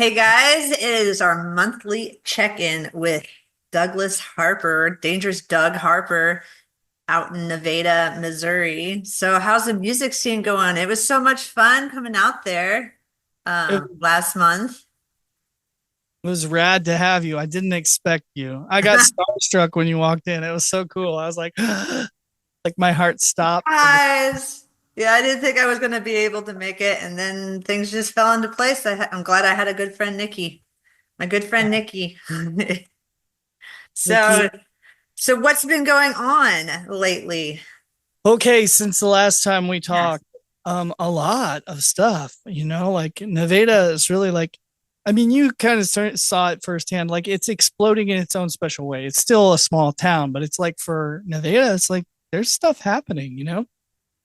Hey guys, it is our monthly check-in with Douglas Harper, Dangerous Doug Harper out in Nevada, Missouri. So how's the music scene going? It was so much fun coming out there It last month. was rad to have you. I didn't expect you. I got starstruck when you walked in. It was so cool. I was like, like my heart stopped. Guys, yeah, I didn't think I was going to be able to make it, and then things just fell into place. I'm glad I had a good friend, Nikki. My good friend, Nikki. Nikki. So, so what's been going on lately? Okay, since the last time we Yes. talked, a lot of stuff, like Nevada is really like, I mean, you kind of saw it firsthand. Like it's exploding in its own special way. It's still a small town, but it's like for Nevada, it's like there's stuff happening.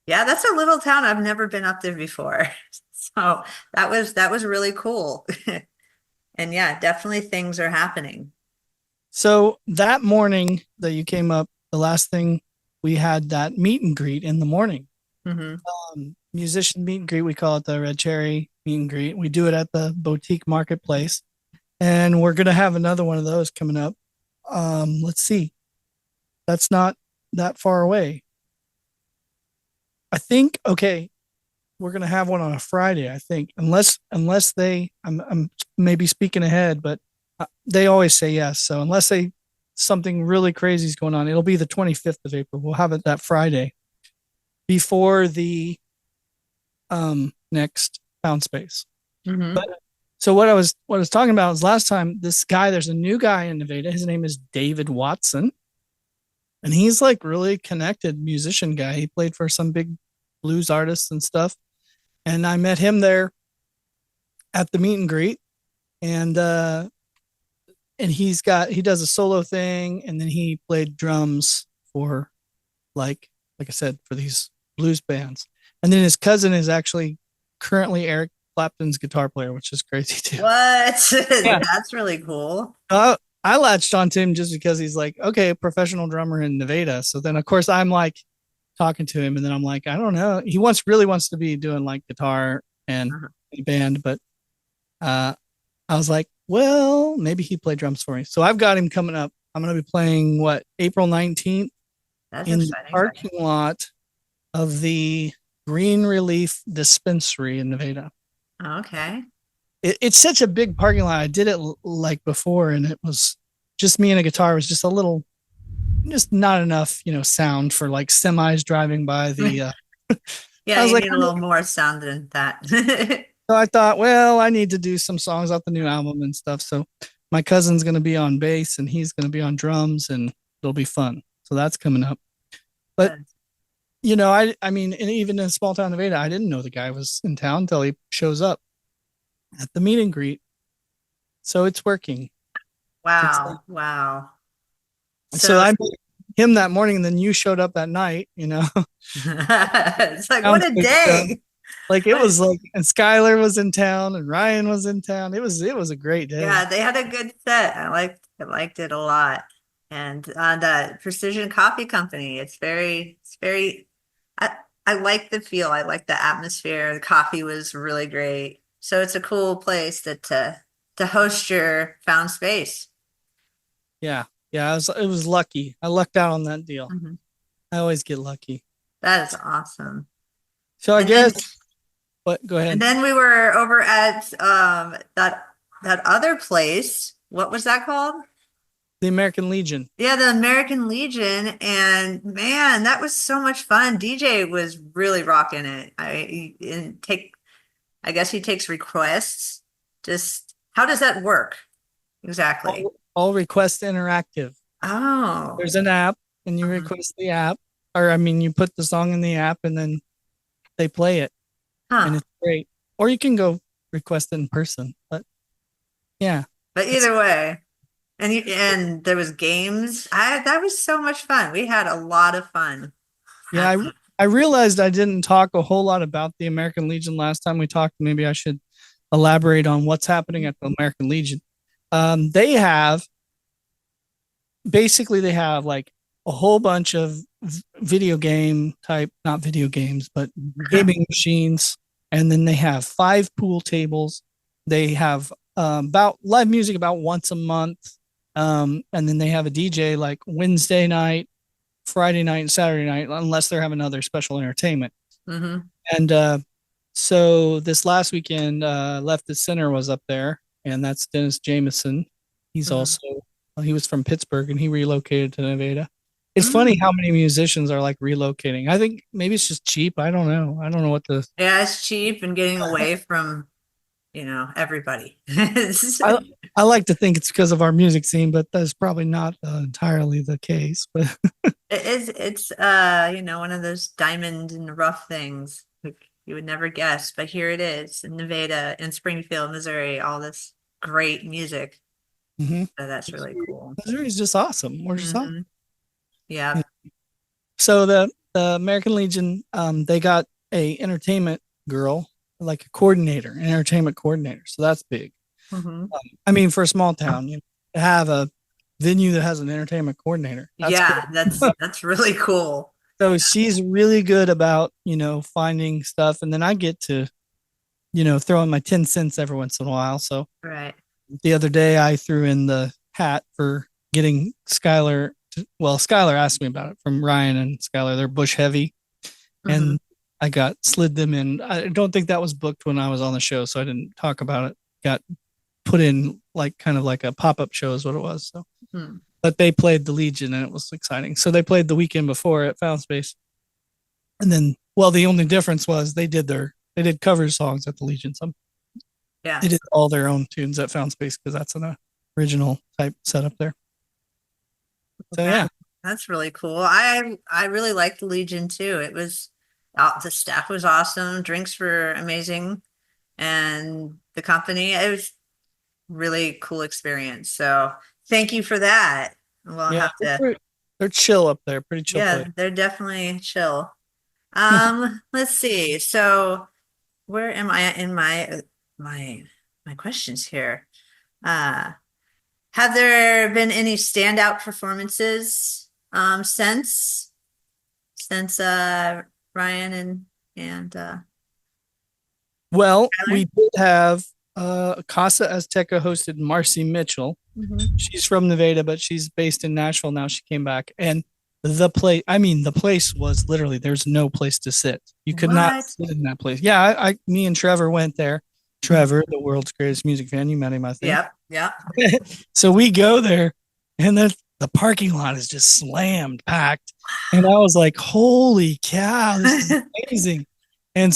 Yeah, that's a little town. I've never been up there before. So that was really cool. And yeah, definitely things are happening. So that morning that you came up, the last thing we had that meet and greet in the morning. Hmm. Musician meet and greet. We call it the Red Cherry meet and greet. We do it at the boutique marketplace, and we're gonna have another one of those coming up. Let's see. That's not that far away. I think. Okay, we're gonna have one on a Friday. I think, unless they, I'm maybe speaking ahead, but they always say yes. So unless they something really crazy is going on, it'll be the 25th of April. We'll have it that Friday before the next Pound Space. Hmm. But so what I was talking about is last time this guy, there's a new guy in Nevada. His name is David Watson, and he's like really connected musician guy. He played for some big blues artists and stuff. And I met him there at the meet and greet, and he does a solo thing, and then he played drums for like I said for these blues bands. And then his cousin is actually currently Eric Clapton's guitar player, which is crazy too. What? Yeah. That's really cool. I latched onto him just because he's like, okay, professional drummer in Nevada. So then, of course, I'm like talking to him, and then I'm like, I don't know. He really wants to be doing like guitar and Uh-huh. band, but uh, I was like, well, maybe he'd play drums for me. So I've got him coming up. I'm going to be playing April 19th That's in the exciting. parking lot of the Green Relief Dispensary in Nevada. Okay. It's such a big parking lot. I did it like before, and it was just me and a guitar. It was just a little, just not enough, sound for like semis driving by the. Yeah, I was you like, need a little more sound than that. so I thought, well, I need to do some songs off the new album and stuff. So my cousin's going to be on bass, and he's going to be on drums, and it'll be fun. So that's coming up. But I mean, and even in small town Nevada, I didn't know the guy was in town until he shows up at the meet and greet. So it's working. It's Wow. Wow. so So I met him that morning, and then you showed up that night. it's like, what Sounds a good stuff. day. Like it What was like, and Skylar was in town, and Ryan was in town. It was a great day. Yeah, they had a good set. I liked it a lot. And the Precision Coffee Company, it's very I I like the feel. I like the atmosphere. The coffee was really great. So it's a cool place to host your found space. Yeah, yeah. It was lucky. I lucked out on that deal. Mhm. I always get lucky. That is awesome. So I And then guess, but go and ahead. then we were over at that other place. What was that called? The American Legion. Yeah, the American Legion, and man, that was so much fun. DJ was really rocking it. I guess he takes requests. Just how does that work exactly? All request interactive. Oh, There's an app, and you uh-huh. request the app, or I mean, you put the song in the app, and then they play it, and Huh. it's great. Or you can go request it in person. But yeah, But it's either way, and there was games. I That was so much fun. We had a lot of fun. yeah. I realized I didn't talk a whole lot about the American Legion last time we talked. Maybe I should elaborate on what's happening at the American Legion. They have basically they have like a whole bunch of video game type, not video games, but gaming machines, and then they have 5 pool tables. They have about live music about once a month. And then they have a DJ like Wednesday night, Friday night, and Saturday night, unless they're having other special entertainment. Mm-hmm. And so this last weekend, Left the Center was up there, and that's Dennis Jameson. He's Mm-hmm. also he was from Pittsburgh and he relocated to Nevada. It's funny Mm. how many musicians are like relocating. I think maybe it's just cheap. I don't know. I don't know what the Yeah, it's cheap and getting away from, everybody. I I like to think it's because of our music scene, but that's probably not entirely the case. But It's one of those diamond in the rough things like you would never guess, but here it is in Nevada, in Springfield, Missouri, all this great music. mhm. So that's really cool. Missouri's just awesome. We're just awesome. Hmm. Yeah. So the American Legion, they got a entertainment girl, like a coordinator, an entertainment coordinator. So that's big. Hmm. I mean, for a small town, to have a venue that has an entertainment coordinator, that's good. Yeah, that's really cool. So she's really good about, finding stuff. And then I get to, throw in my 10 cents every once in a while. So Right. the other day I threw in the hat for getting Skylar. Well, Skylar asked me about it from Ryan and Skylar. They're Bush heavy. Hmm. And I got slid them in. I don't think that was booked when I was on the show. So I didn't talk about it. Got put in like kind of like a pop-up show is what it was. So, Hmm. but they played the Legion and it was exciting. So they played the weekend before at Found Space, and then well, the only difference was they did cover songs at the Legion. Some Yeah. they did all their own tunes at Found Space because that's an original type setup there. So Yeah. yeah, That's really cool. I really liked the Legion too. The staff was awesome, drinks were amazing, and the company, it was really cool experience. So thank you for that. We'll yeah, have to, they're chill up there, pretty chill yeah, place. they're definitely chill. Let's see. So where am I in my my questions here? Uh, have there been any standout performances since Ryan and Well, Tyler? we did have Casa Azteca hosted Marcy Mitchell. Hmm. She's from Nevada, but she's based in Nashville now. She came back, and the place was literally there's no place to sit. You could not What? sit in that place. Yeah, me and Trevor went there. Mhm. Trevor, the world's greatest music fan, you met him, I think. Yep, yep. So we go there, and the parking lot is just slammed packed, and I was like, "Holy cow, this is amazing!" And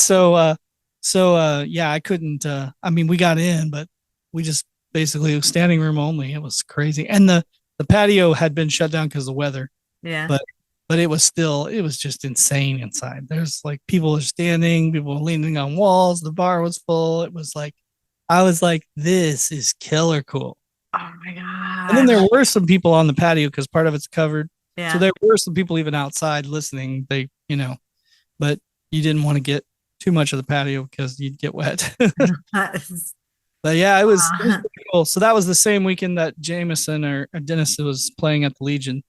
yeah, I couldn't. I mean, we got in, but we just basically standing room only. It was crazy, and the patio had been shut down because of the weather, Yeah. but it was just insane inside. There's like people are standing, people leaning on walls. The bar was full. It was like I was like, this is killer cool. Oh my And then there gosh. were some people on the patio because part of it's covered. So Yeah. there were some people even outside listening. But you didn't want to get too much of the patio because you'd get wet. But yeah, it was Uh, pretty cool. So that was the same weekend that Jameson or Dennis was playing at the Legion.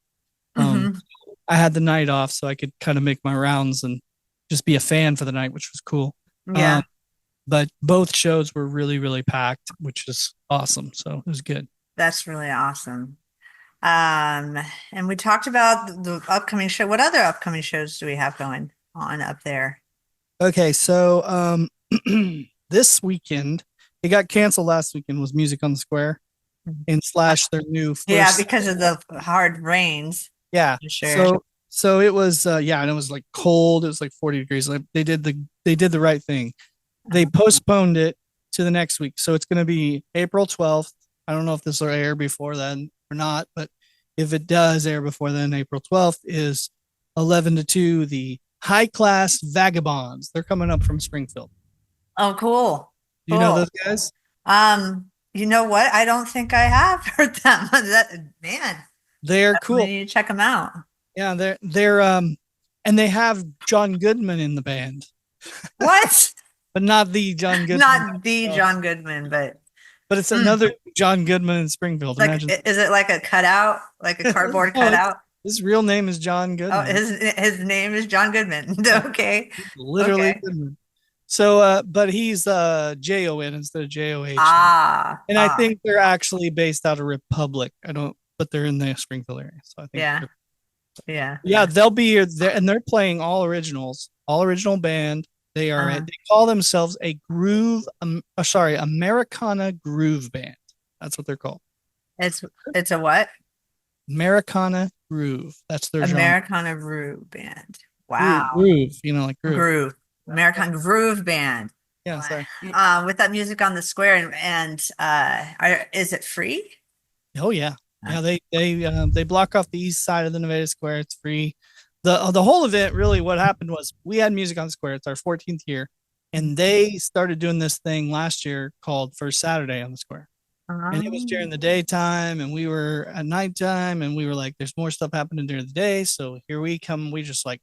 Um, mhm. I had the night off so I could kind of make my rounds and just be a fan for the night, which was cool. Um, Yeah, but both shows were really, really packed, which is awesome. So it was good. that's really awesome. Um, and we talked about the upcoming show. What other upcoming shows do we have going on up there? Okay, so this weekend it got canceled last weekend was Music on the Square and slash their new Yeah, first because of the hard rains, yeah. for sure. So it was yeah, and it was like cold. It was like 40 degrees. Like they did the right thing. They postponed it to the next week. So it's going to be April 12th. I don't know if this will air before then or not, but if it does air before then, April 12th is 11 to 2, the High Class Vagabonds. They're coming up from Springfield. Oh, cool. Do you know Cool. those guys? You know what? I don't think I have heard them. Man, They're we cool. need to check them out. Yeah, they're and they have John Goodman in the band, What? but not the John Goodman. Not the Uh, John Goodman, but but it's mm, another John Goodman in Springfield. like, Imagine. is it like a cutout, like a cardboard No, cutout? his real name is John Oh, Goodman. his name is John Goodman. Yeah, Okay. literally Okay. Goodman. So, but he's Jon instead of Joh. Ah, And I ah, think they're actually based out of Republic. I don't, but they're in the Springfield area. So I think, yeah, yeah. yeah, they'll be here there, and they're playing all originals, all original band. They Uh, call themselves a groove, sorry, Americana groove band. That's what they're called. it's it's a what? Americana groove. That's their genre. Americana Groove Band. Groove, Wow. groove, like groove. Groove. American Groove Band. Yeah, sorry. With that music on the square is it free? Oh yeah, Uh, yeah. They block off the east side of the Nevada Square. It's free. The whole event really. What happened was we had music on the square. It's our 14th year, and they started doing this thing last year called First Saturday on the square. And it was during um, the daytime, and we were at nighttime, and we were like, "There's more stuff happening during the day." So here we come. We just like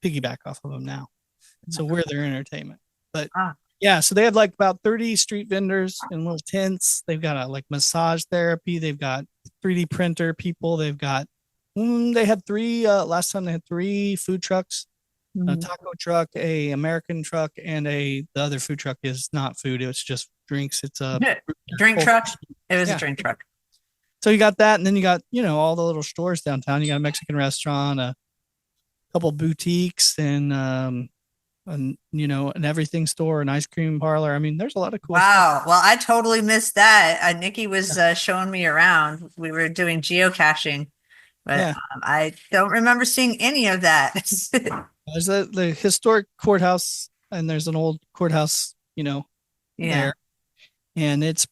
piggyback off of them now. So we're their entertainment. But ah, yeah, so they have like about 30 street vendors in little tents. They've got a like massage therapy. They've got 3D printer people. They've got they had three last time they had three food trucks, a mhm. taco truck, a American truck, and the other food truck is not food, it's just drinks. It's a Drink full, truck. It was a yeah. drink truck. So you got that, and then you got, all the little stores downtown. You got a Mexican restaurant, a couple boutiques, and an everything store, an ice cream parlor. I mean, there's a lot of cool stuff. Wow. Well, I totally missed that. Nikki was showing me around. We were doing geocaching, but Yeah. I don't remember seeing any of that. There's the historic courthouse, and there's an old courthouse, Yeah. there. And it's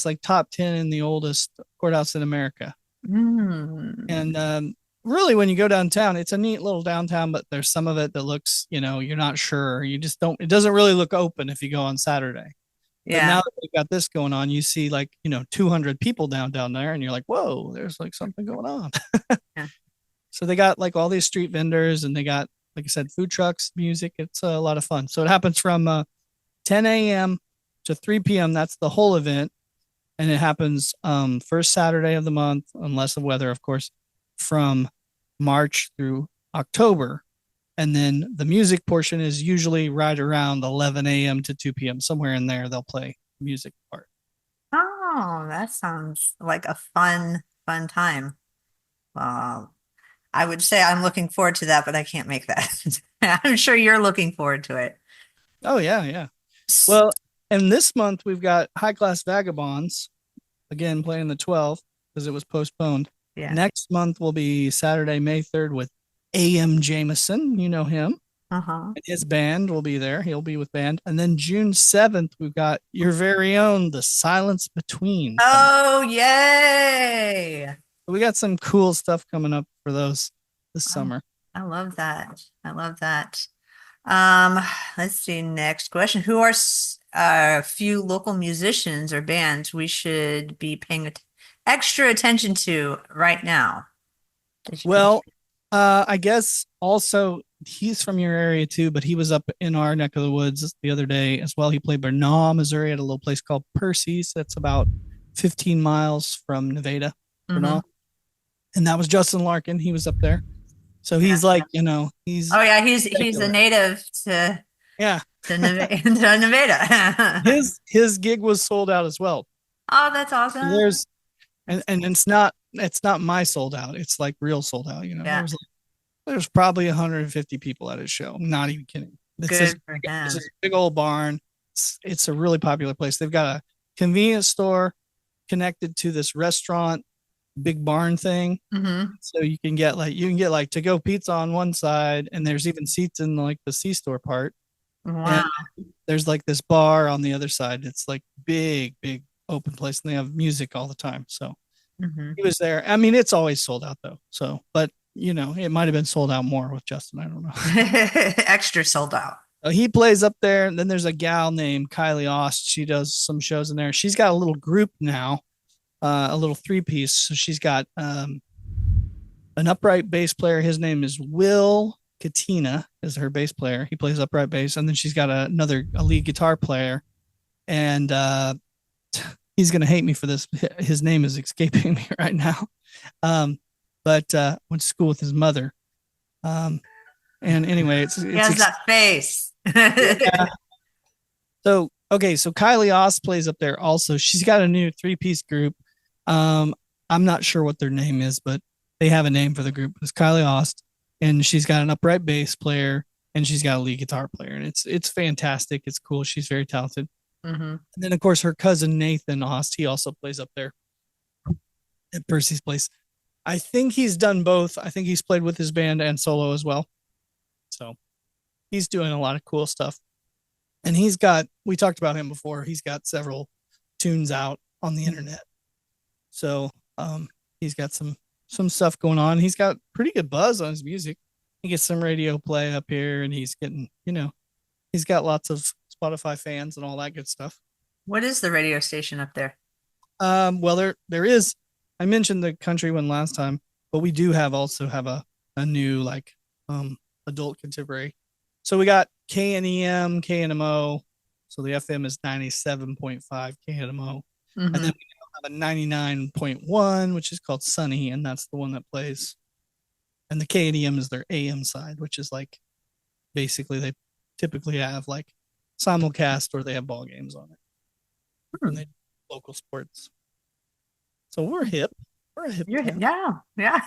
like top 10 in the oldest courthouse in America. Mm. And really, when you go downtown, it's a neat little downtown, but there's some of it that looks, you're not sure. You just don't, it doesn't really look open if you go on Saturday. But now Yeah. that they've got this going on, you see like, 200 people down there, and you're like, whoa, there's like something going on. Yeah. So they got like all these street vendors, and they got, like I said, food trucks, music. It's a lot of fun. So it happens from 10 a.m. to 3 p.m. That's the whole event. And it happens first Saturday of the month, unless the weather, of course, from March through October. And then the music portion is usually right around 11 a.m. to 2 p.m. Somewhere in there, they'll play music part. Oh, that sounds like a fun time. Uh, I would say I'm looking forward to that, but I can't make that. I'm sure you're looking forward to it. Oh, yeah, yeah. Well, and this month we've got High Class Vagabonds again playing the 12th because it was postponed. Yeah. Next month will be Saturday, May 3rd with A.M. Jameson. You know him. Uh-huh. And his band will be there. He'll be with band. And then June 7th, we've got your very own The Silence Between coming. Oh, yay. We got some cool stuff coming up for those this Oh, summer. I love that. I love that. Um, let's see, next question. Who are a few local musicians or bands we should be paying extra attention to right now? Well, I guess also he's from your area too, but he was up in our neck of the woods the other day as well. He played Bernal, Missouri, at a little place called Percy's. That's about 15 miles from Nevada, Mm-hmm. Bernal. And that was Justin Larkin. He was up there. So he's like, he's Oh yeah, he's a regular. native to Yeah. Nevada. To Nevada. His gig was sold out as well. Oh, that's awesome. There's and it's not my sold out. It's like real sold out. Yeah, There's probably 150 people at his show. I'm not even kidding. good for It's him. this big old barn. It's a really popular place. They've got a convenience store connected to this restaurant, big barn thing. Hmm. So you can get like to go pizza on one side, and there's even seats in like the C store part. And Wow. there's like this bar on the other side. It's like big open place, and they have music all the time. So Hmm. he was there. I mean, it's always sold out though. So, but it might have been sold out more with Justin. I don't know. Extra sold out. So he plays up there, and then there's a gal named Kylie Ost. She does some shows in there. She's got a little group now, a little three-piece. So she's got an upright bass player. His name is Will Katina, is her bass player. He plays upright bass, and then she's got a lead guitar player, and he's gonna hate me for this. His name is escaping me right now. Um, but went to school with his mother. Um, and anyway, He has that face. yeah, So okay, so Kylie Oss plays up there also. She's got a new three-piece group. Um, I'm not sure what their name is, but they have a name for the group. It's Kylie Ost, and she's got an upright bass player and she's got a lead guitar player, and it's fantastic. It's cool. She's very talented. Hmm. And then of course her cousin Nathan Ost, he also plays up there at Percy's place. I think he's done both. I think he's played with his band and solo as well. So he's doing a lot of cool stuff. And we talked about him before. He's got several tunes out on the internet. So he's got some stuff going on. He's got pretty good buzz on his music. He gets some radio play up here, and he's getting, he's got lots of Spotify fans and all that good stuff. What is the radio station up there? Well, there is. I mentioned the country one last time, but we do also have a new like adult contemporary. So we got KNEM, KNMO. So the FM is 97.5 KNMO. And then Hmm. we have a 99.1, which is called Sunny, and that's the one that plays. And the KNEM is their AM side, which is like basically they typically have like simulcast or they have ball games on it. And they do local sports. So we're hip. We're a hip town. Yeah,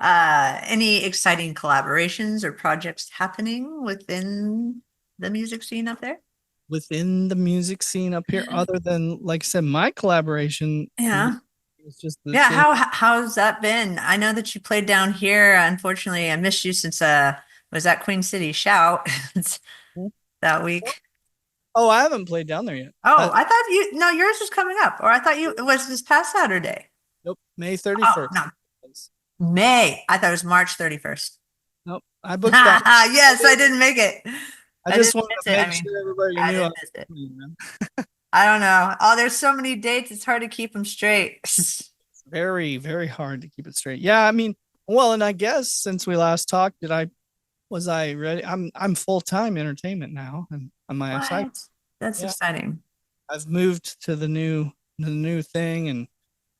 yeah. Any exciting collaborations or projects happening within the music scene up there? Within the music scene up here, other than like I said, my collaboration Yeah. is just the Yeah, same. how's that been? I know that you played down here. Unfortunately, I missed you since was at Queen City Shout that week. Oh, I haven't played down there yet. Oh, I thought no, yours was coming up, or I thought it was this past Saturday. Nope, May Oh, 31st. no, May. I thought it was March 31st. Nope, I booked that. Yes, I didn't make it. I I just didn't wanted miss to it. I make mean, sure everybody I knew I didn't was miss it. coming, man. I don't know. Oh, there's so many dates, it's hard to keep them straight. Very, very hard to keep it straight. Yeah, I mean, well, and I guess since we last talked, was I ready? I'm full-time entertainment now and on my site. What? That's Yeah, exciting. I've moved to the new thing, and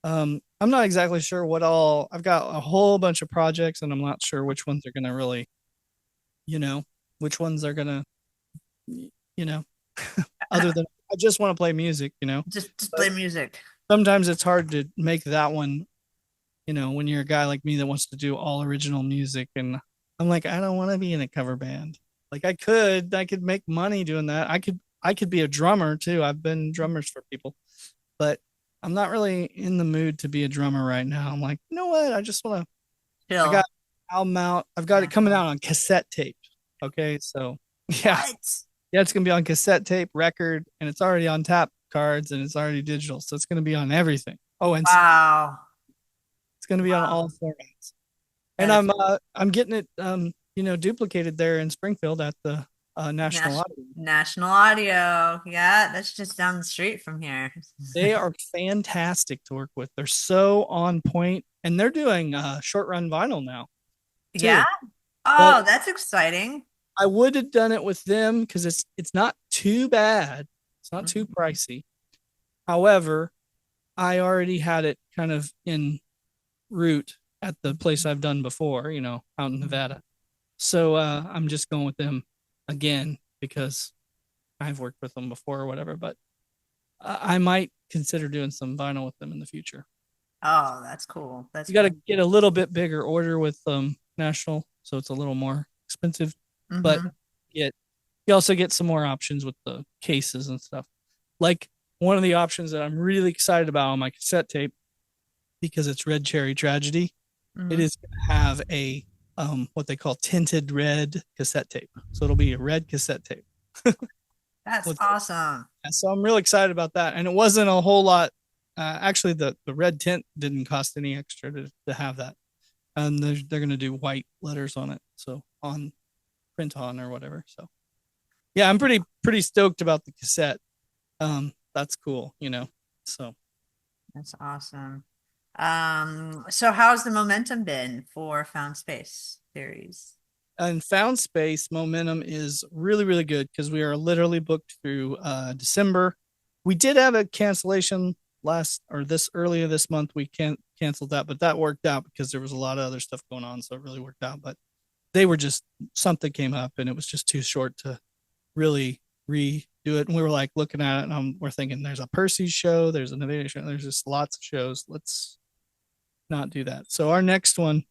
I'm not exactly sure what all. I've got a whole bunch of projects, and I'm not sure which ones are gonna really, you know, which ones are gonna, you know, other than I just want to play music. Just But play music. sometimes it's hard to make that one, when you're a guy like me that wants to do all original music, and I'm like, I don't want to be in a cover band. Like I could make money doing that. I could be a drummer too. I've been drummers for people, but I'm not really in the mood to be a drummer right now. I'm like, you know what? I just want to. I got Chill. album out. I've got it coming out on cassette tape. Okay, so yeah, What? yeah, it's gonna be on cassette tape, record, and it's already on tap cards, and it's already digital, so it's gonna be on everything. Oh, and Wow. it's gonna be on Wow. all formats. And That is I'm getting it duplicated there in Springfield at the National Nas Audio. National Audio. Yeah, that's just down the street from here. They are fantastic to work with. They're so on point, and they're doing short run vinyl now Yeah. too. But Oh, that's exciting. I would have done it with them because it's not too bad. It's not too Mhm. pricey. However, I already had it kind of in route at the place I've done before, out in Nevada. So I'm just going with them again because I've worked with them before or whatever. But I might consider doing some vinyl with them in the future. Oh, that's cool. That's You got to cool. get a little bit bigger order with National, so it's a little more expensive. But Hmm. get you also get some more options with the cases and stuff. Like one of the options that I'm really excited about on my cassette tape because it's Red Cherry Tragedy. It Hmm. is going to have a what they call tinted red cassette tape. So it'll be a red cassette tape. That's With awesome. So I'm really excited about that. And it wasn't a whole lot. Actually, the red tint didn't cost any extra to have that. And they're going to do white letters on it. So on print on or whatever. So yeah, I'm pretty stoked about the cassette. That's cool. So That's awesome. So how's the momentum been for Found Space series? and Found Space momentum is really, really good because we are literally booked through December. We did have a cancellation last or this earlier this month. We canceled that, but that worked out because there was a lot of other stuff going on, so it really worked out. But they were just something came up, and it was just too short to really redo do it. And we were like looking at it, and we're thinking, there's a Percy's show, there's an Innovative show, there's just lots of shows. Let's not do that. So our next one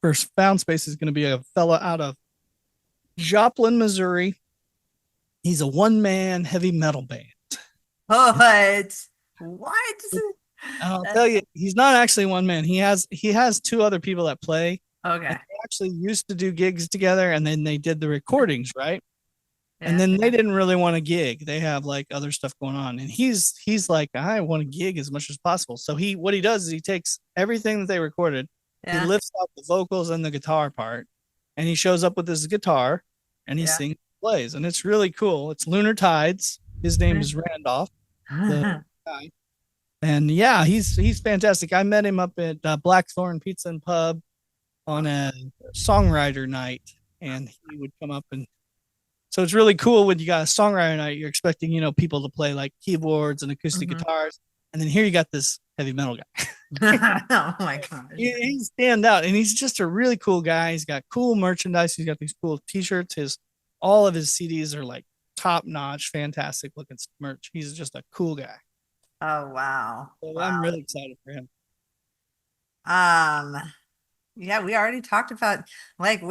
for Found Space is going to be a fella out of Joplin, Missouri. He's a one man heavy metal band. What? What? And I'll That's tell you, he's not actually one man. He has two other people that play, and okay. they actually used to do gigs together, and then they did the recordings, right? And Yeah. then they didn't really want to gig. They have like other stuff going on, and he's like, I want to gig as much as possible. So what he does is he takes everything that they recorded, he Yeah. lifts out the vocals and the guitar part, and he shows up with his guitar, and he Yeah. sings, plays, and it's really cool. It's Lunar Tides. His name is Randolph, the guy. And yeah, he's fantastic. I met him up at Blackthorn Pizza and Pub on a songwriter night, and he would come up, and so it's really cool when you got a songwriter night. You're expecting people to play like keyboards and acoustic Mhm. guitars, and then here you got this heavy metal guy. Oh my gosh. He's stand out, and he's just a really cool guy. He's got cool merchandise. He's got these cool T-shirts. His all of his CDs are like top notch, fantastic looking merch. He's just a cool guy. Oh wow. So I'm Wow. really excited for him. Um, yeah, we already talked about like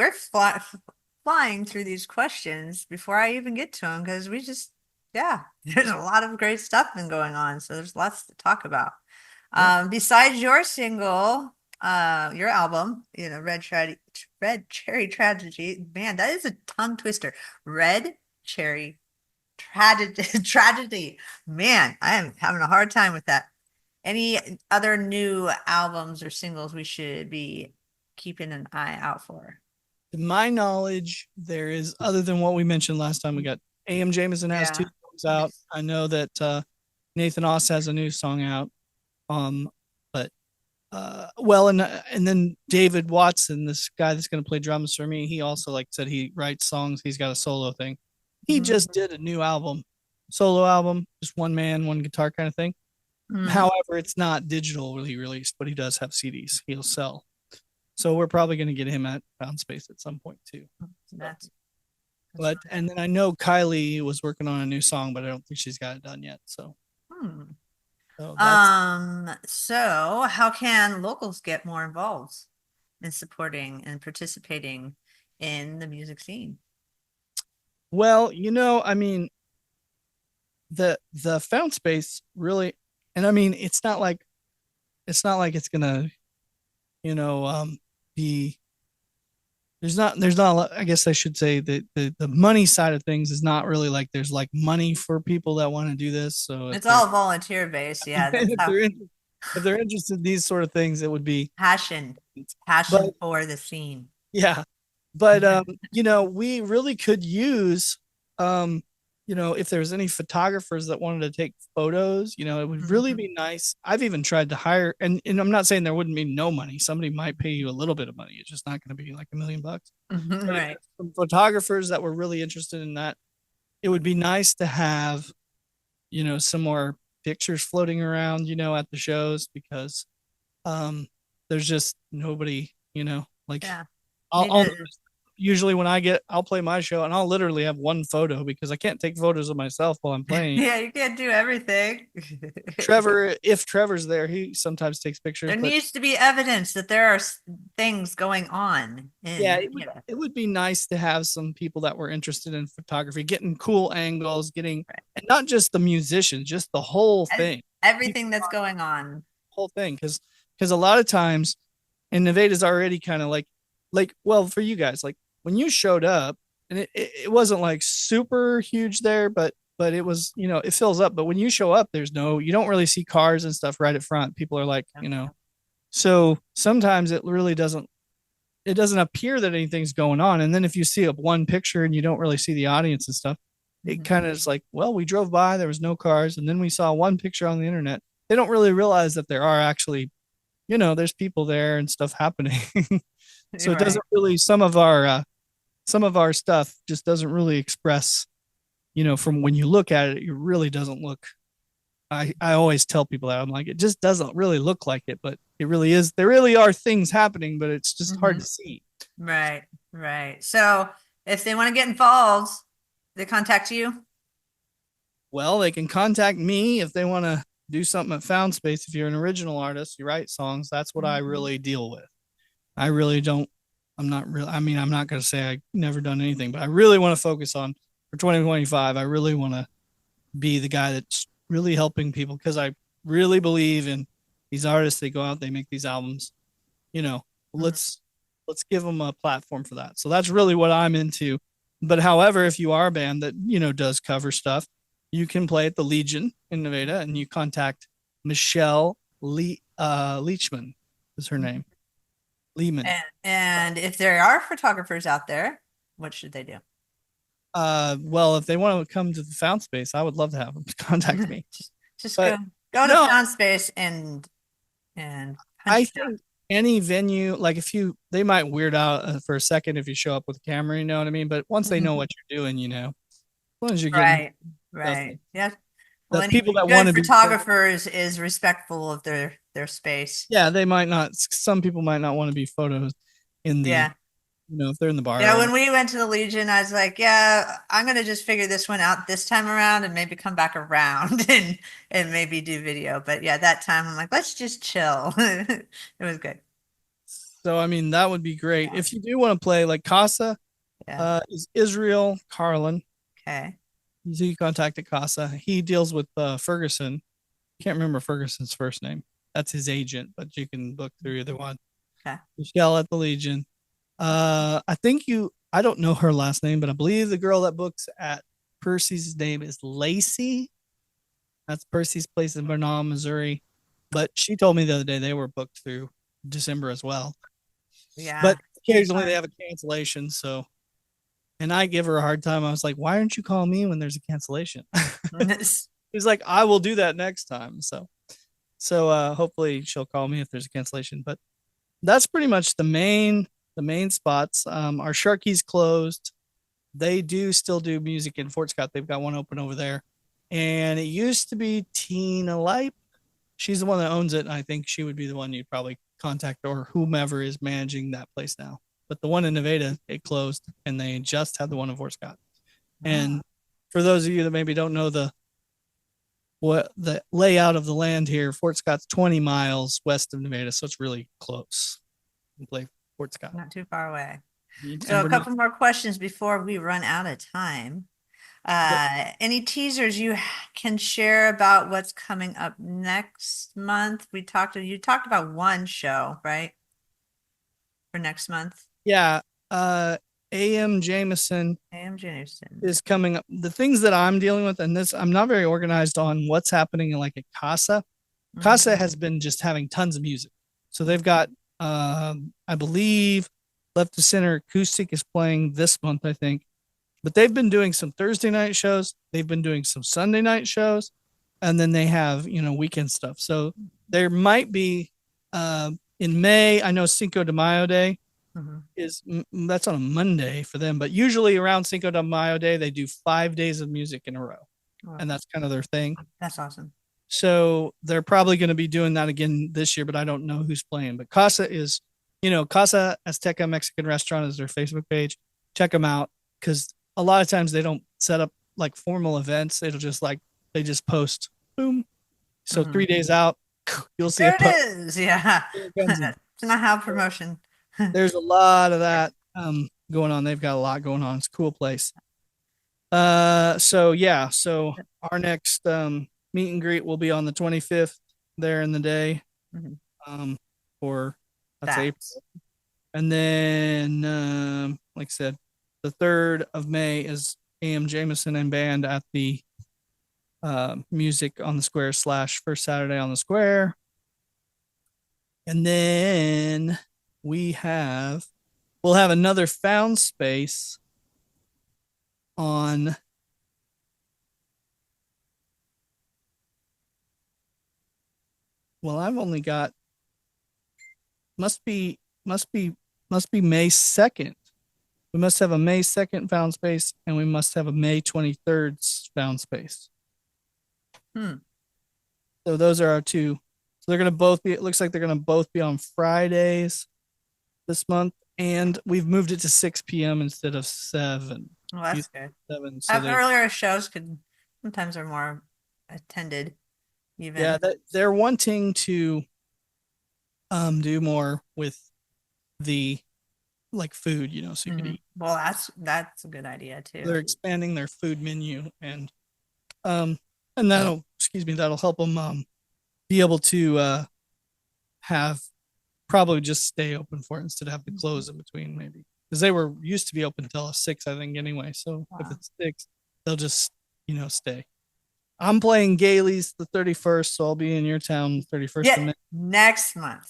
flying through these questions before I even get to them because yeah, there's a lot of great stuff been going on. So there's lots to talk about. Yeah. Besides your single, your album, Red Cherry Tragedy, man, that is a tongue twister. Red Cherry Tragedy. Man, I am having a hard time with that. Any other new albums or singles we should be keeping an eye out for? To my knowledge, there is other than what we mentioned last time. We got A.M. Jameson has two Yeah. songs out. I know that Nathan Oss has a new song out. But well, and then David Watson, this guy that's going to play drums for me, he also like said he writes songs. He's got a solo thing. He Mhm. just did a new album, solo album, just one man, one guitar kind of thing. Mhm. However, it's not digitally released, but he does have CDs he'll sell. So we're probably going to get him at Found Space at some point too. So, That's but and then I know Kylie was working on a new song, but I don't think she's got it done yet. So hmm. so that's So how can locals get more involved in supporting and participating in the music scene? well, I mean, the Found Space really, and I mean, it's not like it's gonna, you know, be there's not a lot, I guess I should say that the money side of things is not really like there's like money for people that want to do this. So if It's they're all volunteer based. Yeah, that's if how they're interested in these sort of things, it would be. passion, But passion for the scene. yeah, but we really could use if there's any photographers that wanted to take photos, it would really Mhm. be nice. I've even tried to hire, and I'm not saying there wouldn't be no money. Somebody might pay you a little bit of money. It's just not going to be like $1 million. But if Right. there's some photographers that were really interested in that, it would be nice to have, some more pictures floating around, at the shows because um there's just nobody, like Yeah. I'll, Need I'll to, usually when I'll play my show and I'll literally have one photo because I can't take photos of myself while I'm playing. yeah, you can't do everything. If Trevor's there, he sometimes takes pictures, There but needs to be evidence that there are things going on yeah, in, it would it would be nice to have some people that were interested in photography, getting cool angles, right. and not just the musicians, just the whole Ev- thing, Everything that's going on. whole thing, because a lot of times, and Nevada's already kind of like well for you guys, like when you showed up, and it wasn't like super huge there, but it was, it fills up. But when you show up, you don't really see cars and stuff right at front. People are like, so sometimes it doesn't appear that anything's going on. And then if you see up one picture and you don't really see the audience and stuff, it Mhm. kind of is like, well, we drove by, there was no cars, and then we saw one picture on the internet. They don't really realize that there are actually, there's people there and stuff happening. So You're it right. doesn't really some of our stuff just doesn't really express, from when you look at it, it really doesn't look. I always tell people that I'm like, it just doesn't really look like it, but it really is. There really are things happening, but it's just hard Hmm. to see. Right, right. So if they want to get involved, they contact you. Well, they can contact me if they want to do something at Found Space. If you're an original artist, you write songs. That's what I Mhm. really deal with. I really don't. I'm not really. I mean, I'm not going to say I never done anything, but I really want to focus on for 2025. I really want to be the guy that's really helping people because I really believe in these artists. They go out, they make these albums. You know, Mhm. let's give them a platform for that. So that's really what I'm into. But however, if you are a band that does cover stuff, you can play at the Legion in Nevada, and you contact Michelle Leachman is her name. Lehman. And if there are photographers out there, what should they do? Well, if they want to come to the Found Space, I would love to have them contact me. just just But go to no, Found Space and I punch it down. think any venue, like if you, they might weird out for a second if you show up with a camera, you know what I mean? But once they know Mhm. what you're doing, as long as you're getting Right, stuff, right. Yeah. Well, the any people that want good to be, photographer is respectful of their space. yeah, they might not, some people might not want to be photos in the, Yeah. if they're in the bar Yeah, area. when we went to the Legion, I was like, yeah, I'm gonna just figure this one out this time around and maybe come back around and maybe do video. But yeah, that time I'm like, let's just chill. It was good. So, I mean, that would be great. Yeah. If you do want to play, like Casa Yeah. is Israel Carlin. Okay. So you contacted Casa. He deals with Ferguson. Can't remember Ferguson's first name. That's his agent, but you can book through either one. Okay. Michelle at the Legion. I think I don't know her last name, but I believe the girl that books at Percy's name is Lacey. That's Percy's place in Bernal, Missouri. But she told me the other day they were booked through December as well. Yeah. But It's occasionally they hard. have a cancellation. So, and I give her a hard time. I was like, why aren't you calling me when there's a cancellation? He's like, I will do that next time. So hopefully she'll call me if there's a cancellation. But that's pretty much the main spots. Our Sharky's closed. They do still do music in Fort Scott. They've got one open over there. And it used to be Tina Lipe. She's the one that owns it. I think she would be the one you'd probably contact or whomever is managing that place now. But the one in Nevada, it closed and they just had the one in Fort Scott. Oh, And for those of you that maybe don't know the layout of the land here, Fort Scott's 20 miles west of Nevada, so it's really close. You play Fort Scott. not too far away. So And a Bernal. couple more questions before we run out of time. Yep. Any teasers you can share about what's coming up next month? You talked about one show, right? For next month. Yeah. Uh AM Jameson AM Jameson. is coming up. The things that I'm dealing with, and this, I'm not very organized on what's happening in like at Casa. Casa Mhm. has been just having tons of music. So they've got, I believe, Left to Center Acoustic is playing this month, I think. But they've been doing some Thursday night shows. They've been doing some Sunday night shows, and then they have weekend stuff. So there might be in May. I know Cinco de Mayo Day Mhm. is that's on a Monday for them, but usually around Cinco de Mayo Day they do 5 days of music in a row, Well, and that's kind of their thing. that's awesome. So they're probably going to be doing that again this year, but I don't know who's playing. But Casa is, Casa Azteca Mexican Restaurant is their Facebook page. Check them out because a lot of times they don't set up like formal events. It'll just like they just post, boom. So Mhm. 3 days out, you'll see a There it post. is. Yeah. Here it comes in. It's not how promotion. There's a lot of that going on. They've got a lot going on. It's a cool place. So yeah, so our next meet and greet will be on the 25th there in the day. Mhm. Um, for that's April. That's And then like I said, the 3rd of May is AM Jameson and band at the Music on the Square / First Saturday on the Square. And then we'll have another Found Space on well, I've only got must be must be must be May 2nd. We must have a May 2nd Found Space and we must have a May 23rd Found Space. hmm. So those are our two. So they're gonna both be, it looks like they're gonna both be on Fridays this month. And we've moved it to 6 p.m. instead of 7. Well, It that's used to good. be 7. So Have they're earlier shows could Sometimes they're more attended Yeah, even. that they're wanting to do more with the like food, so you could Mhm. eat. Well, that's a good idea too. They're expanding their food menu, um and that'll, excuse me, that'll help them be able to have probably just stay open for it instead of have to close in between, maybe because they were used to be open until 6, I think, anyway. So if Wow. it's 6, they'll just stay. I'm playing Gailey's the 31st, so I'll be in your town 31st of Yeah, May. next month.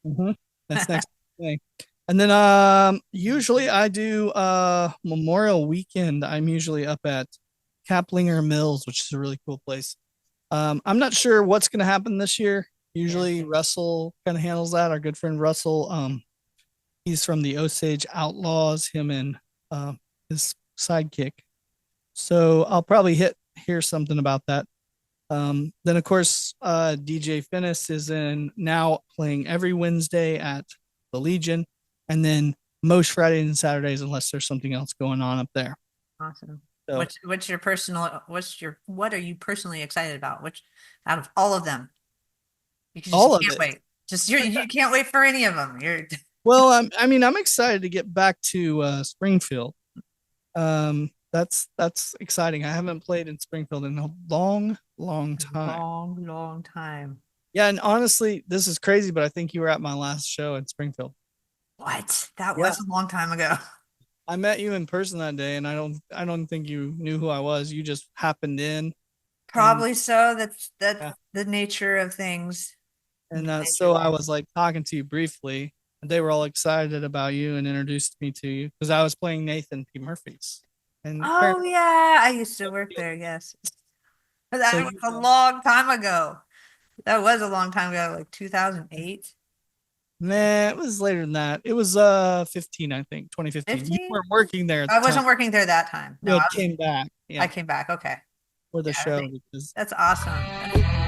Mm-hmm. That's next May. And then usually I do Memorial Weekend. I'm usually up at Kaplinger Mills, which is a really cool place. I'm not sure what's going to happen this year. Yeah. Usually Russell kind of handles that. Our good friend Russell, he's from the Osage Outlaws, him and his sidekick. So I'll probably hear something about that. Then of course, DJ Finnis is in now playing every Wednesday at the Legion, and then most Fridays and Saturdays unless there's something else going on up there. Awesome. So What are you personally excited about? Which out of all of them? Because you all of can't it. wait. You can't wait for any of them. You're Well, I mean, I'm excited to get back to Springfield. That's exciting. I haven't played in Springfield in a long, long time. long, long time. Yeah, and honestly, this is crazy, but I think you were at my last show in Springfield. What? That Yeah, was a long time ago. I met you in person that day, and I don't think you knew who I was. You just happened in, and Probably so. That's yeah, the nature of things. The and nature so of I things. was like talking to you briefly, and they were all excited about you and introduced me to you because I was playing Nathan P. Murphy's, and Oh apparently, yeah, I used to work there. Yes, so that was you a long time ago. That was a long time ago, like 2008. nah, it was later than that. It was 15, I think, 2015. You 15? weren't working there at I the time. wasn't working there that time. No, You had came back, I yeah, came back. Okay. for the Yeah, show because that's awesome.